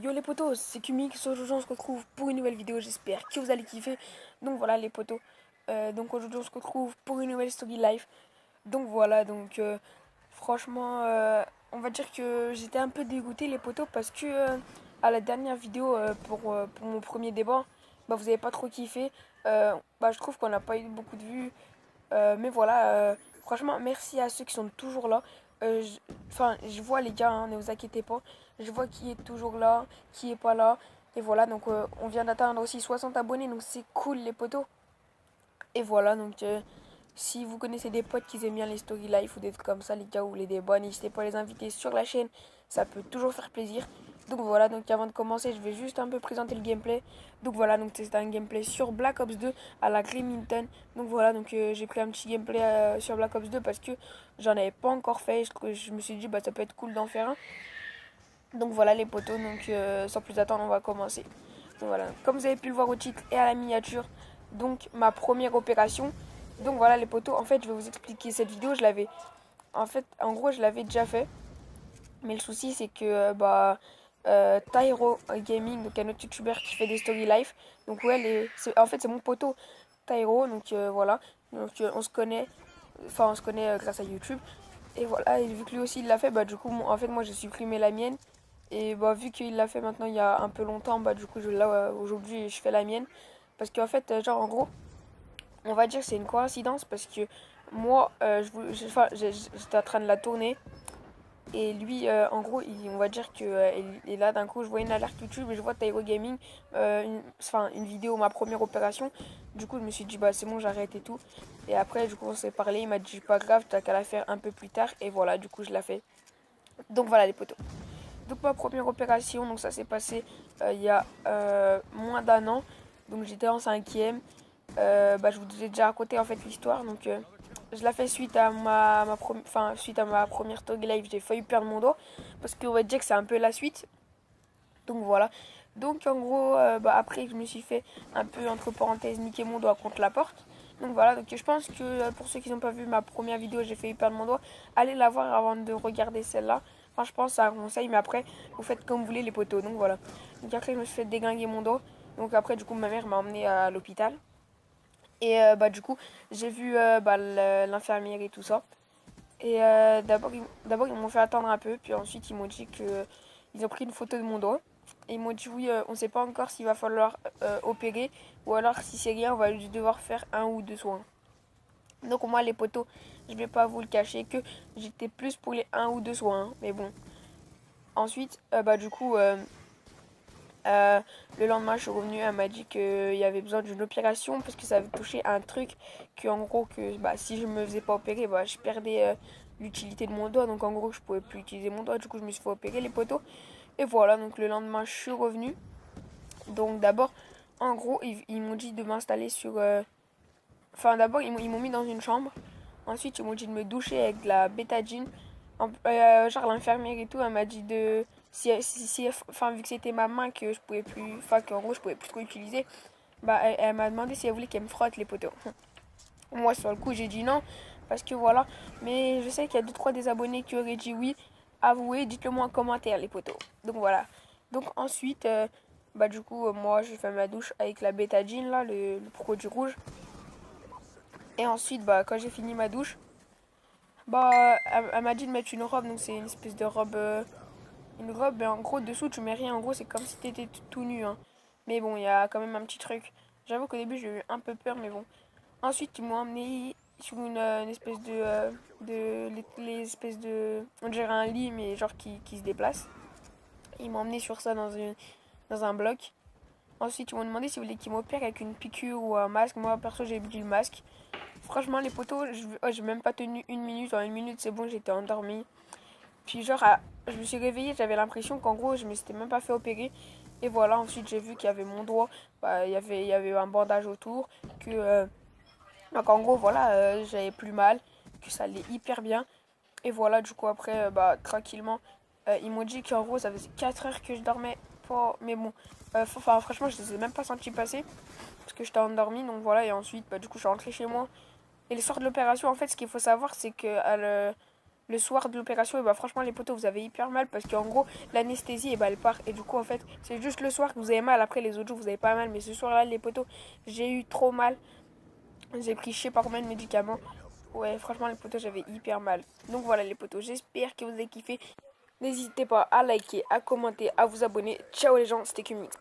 Yo les potos, c'est Kumix, aujourd'hui on se retrouve pour une nouvelle vidéo, j'espère que vous allez kiffer. Donc voilà les potos, donc aujourd'hui on se retrouve pour une nouvelle story live. Donc voilà, franchement, on va dire que j'étais un peu dégoûté les potos parce que à la dernière vidéo pour mon premier débat, bah vous avez pas trop kiffé. Bah je trouve qu'on n'a pas eu beaucoup de vues. Mais voilà, franchement, merci à ceux qui sont toujours là. Enfin, je vois les gars, hein, ne vous inquiétez pas. Je vois qui est toujours là, qui est pas là. Et voilà, on vient d'atteindre aussi 60 abonnés, donc c'est cool les potos. Et voilà, si vous connaissez des potes qui aiment bien les story life ou des trucs comme ça, les gars, ou les débats, n'hésitez pas à les inviter sur la chaîne. Ça peut toujours faire plaisir. Donc voilà, donc avant de commencer, je vais juste un peu présenter le gameplay. Donc voilà, donc c'est un gameplay sur Black Ops 2 à la Grimington. Donc voilà, j'ai pris un petit gameplay sur Black Ops 2 parce que j'en avais pas encore fait. Je me suis dit, bah ça peut être cool d'en faire un. Donc voilà les potos, sans plus attendre, on va commencer. Donc voilà, comme vous avez pu le voir au titre et à la miniature, donc ma première opération. Donc voilà les potos, en fait je vais vous expliquer cette vidéo, en gros je l'avais déjà fait. Mais le souci c'est que Tyro Gaming, donc un autre youtubeur qui fait des story life. Donc ouais, en fait c'est mon poteau Tyro, voilà. On se connaît, on se connaît grâce à YouTube. Et voilà, et vu que lui aussi il l'a fait, bah du coup en fait moi j'ai supprimé la mienne. Et bah vu qu'il l'a fait maintenant il y a un peu longtemps, bah du coup là aujourd'hui je fais la mienne. Parce qu'en fait, genre en gros, on va dire que c'est une coïncidence parce que moi, j'étais en train de la tourner. Et lui, en gros, on va dire que et là d'un coup, je vois une alerte YouTube et je vois Tyro Gaming, une vidéo, ma première opération. Du coup, je me suis dit, bah c'est bon, j'arrête et tout. Et après, du coup, on s'est parlé. Il m'a dit, pas grave, t'as qu'à la faire un peu plus tard. Et voilà, du coup, je l'ai fait. Donc voilà les potos. Donc ma première opération, donc ça s'est passé il y a moins d'un an. Donc j'étais en cinquième. Je vous ai déjà raconté en fait l'histoire. Je l'ai fait suite à suite à ma première Tog Live. J'ai failli perdre mon dos parce qu'on va dire que c'est un peu la suite. Donc voilà. Donc en gros, après je me suis fait un peu entre parenthèses niquer mon doigt contre la porte. Donc voilà, donc je pense que pour ceux qui n'ont pas vu ma première vidéo, j'ai failli perdre mon doigt, allez la voir avant de regarder celle-là. Enfin, je pense que c'est un conseil, mais après, vous faites comme vous voulez les potos. Donc voilà. Donc après, je me suis fait déglinguer mon dos. Donc après, du coup, ma mère m'a emmené à l'hôpital. Et du coup, j'ai vu l'infirmière et tout ça. Et d'abord, ils m'ont fait attendre un peu. Puis ensuite, ils m'ont dit que ils ont pris une photo de mon dos. Et ils m'ont dit oui, on ne sait pas encore s'il va falloir opérer. Ou alors, si c'est rien, on va juste devoir faire un ou deux soins. Donc moi, les potos, je vais pas vous le cacher que j'étais plus pour les un ou deux soins, hein. Mais bon. Ensuite, le lendemain, je suis revenue, elle m'a dit qu'il y avait besoin d'une opération parce que ça avait touché un truc que, en gros, si je me faisais pas opérer, bah, je perdais l'utilité de mon doigt. Donc, en gros, je pouvais plus utiliser mon doigt. Du coup, je me suis fait opérer les poteaux. Et voilà, donc le lendemain, je suis revenue. Donc, d'abord, en gros, ils m'ont dit de m'installer d'abord, ils m'ont mis dans une chambre. Ensuite, ils m'ont dit de me doucher avec de la bétadine. Genre, l'infirmière et tout, elle m'a dit de. Vu que c'était ma main que je pouvais plus. Enfin, qu'en gros, je pouvais plus trop utiliser. Bah, elle m'a demandé si elle voulait qu'elle me frotte les poteaux. Moi, sur le coup, j'ai dit non. Parce que voilà. Mais je sais qu'il y a 2-3 des abonnés qui auraient dit oui. Avouez, dites-le moi en commentaire, les poteaux. Donc voilà. Donc ensuite, moi, j'ai fait ma douche avec la bétadine, là, le produit rouge. Et ensuite, quand j'ai fini ma douche, elle m'a dit de mettre une robe. Donc c'est une espèce de robe. Une robe, mais en gros, dessous, tu mets rien. En gros, c'est comme si t'étais tout nu, hein. Mais bon, il y a quand même un petit truc. J'avoue qu'au début, j'ai eu un peu peur, mais bon. Ensuite, ils m'ont emmené sur une espèce les espèces de. On dirait un lit, mais genre qui se déplace. Ils m'ont emmené sur ça dans un bloc. Ensuite, ils m'ont demandé s'ils voulaient qu'ils m'opèrent avec une piqûre ou un masque. Moi, perso, j'ai dit le masque. Franchement, les potos, j'ai même pas tenu une minute. En une minute, c'est bon, j'étais endormie. Puis, je me suis réveillée, j'avais l'impression qu'en gros, je me s'étais même pas fait opérer. Et voilà, ensuite, j'ai vu qu'il y avait mon doigt. Il y avait un bandage autour. Donc, en gros, voilà, j'avais plus mal. Que ça allait hyper bien. Et voilà, du coup, après, tranquillement, ils m'ont dit qu'en gros, ça faisait 4 heures que je dormais pas. Mais bon, franchement, je les ai même pas senti passer. Parce que j'étais endormie. Donc voilà, et ensuite, du coup, je suis rentrée chez moi. Et le soir de l'opération, en fait, ce qu'il faut savoir, c'est que le soir de l'opération, et bah franchement les potos vous avez hyper mal parce qu'en gros l'anesthésie et bah elle part et du coup en fait c'est juste le soir que vous avez mal, après les autres jours vous avez pas mal, mais ce soir là les potos j'ai eu trop mal, j'ai pris je sais pas combien de médicaments. Ouais franchement les potos j'avais hyper mal. Donc voilà les potos, j'espère que vous avez kiffé. N'hésitez pas à liker, à commenter, à vous abonner. Ciao les gens, c'était Kumix.